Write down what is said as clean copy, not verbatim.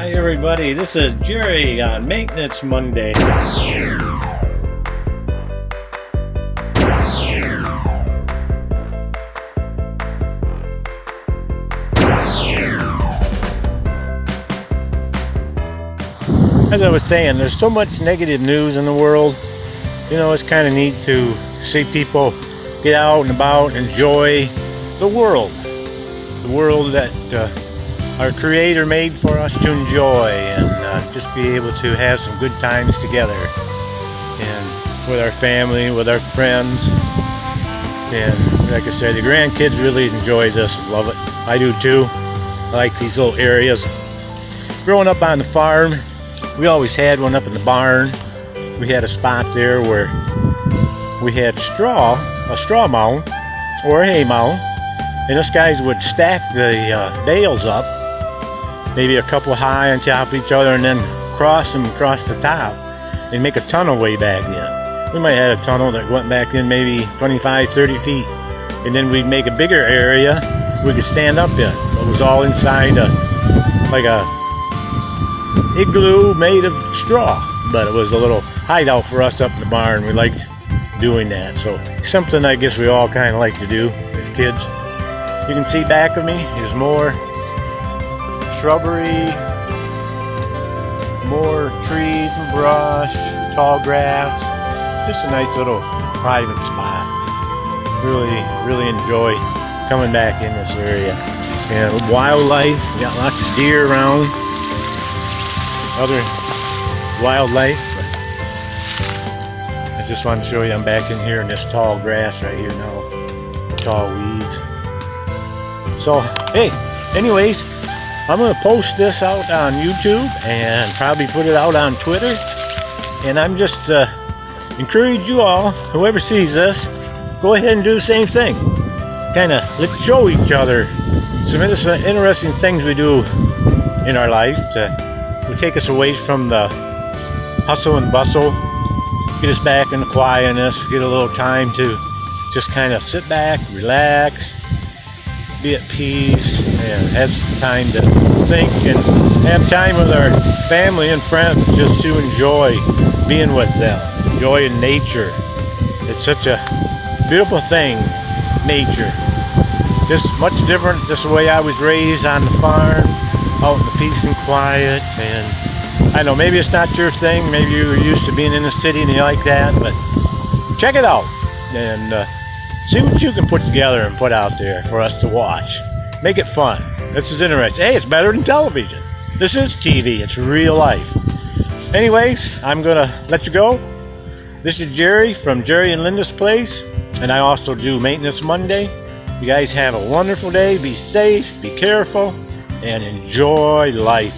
Hi everybody, this is Jerry on Maintenance Monday. As I was saying, there's so much negative news in the world. You know, it's kind of neat to see people get out and about and enjoy the world. The world that our Creator made for us to enjoy and just be able to have some good times together. And with our family, with our friends. And like I said, the grandkids really enjoy this, love it. I do too. I like these little areas. Growing up on the farm, we always had one up in the barn. We had a spot there where we had a straw mound or a hay mound, and us guys would stack the bales up, maybe a couple high on top of each other, and then cross them across the top and make a tunnel way back in. We might have had a tunnel that went back in maybe 25, 30 feet, and then we'd make a bigger area we could stand up in. It was all inside like a igloo made of straw, but it was a little hideout for us up in the barn. We liked doing that, so something I guess we all kind of like to do as kids. You can see back of me, there's more shrubbery, more trees and brush, tall grass. Just a nice little private spot. Really enjoy coming back in this area. And wildlife, we got lots of deer around, other wildlife. I just wanted to show you I'm back in here in this tall grass right here now, tall weeds. So hey, anyways, I'm going to post this out on YouTube and probably put it out on Twitter. And I'm just encourage you all, whoever sees this, go ahead and do the same thing. Kind of let's show each other some interesting things we do in our life to take us away from the hustle and bustle, get us back in the quietness, get a little time to just kind of sit back, relax, be at peace, and have some time to think and have time with our family and friends just to enjoy being with them, enjoying nature. It's such a beautiful thing, nature. Just much different, just the way I was raised on the farm, out in the peace and quiet. And I know maybe it's not your thing, maybe you were used to being in the city and you like that, but check it out and see what you can put together and put out there for us to watch. Make it fun. This is interesting. Hey, it's better than television. This is TV. It's real life. Anyways, I'm going to let you go. This is Jerry from Jerry and Linda's Place, and I also do Maintenance Monday. You guys have a wonderful day. Be safe, be careful, and enjoy life.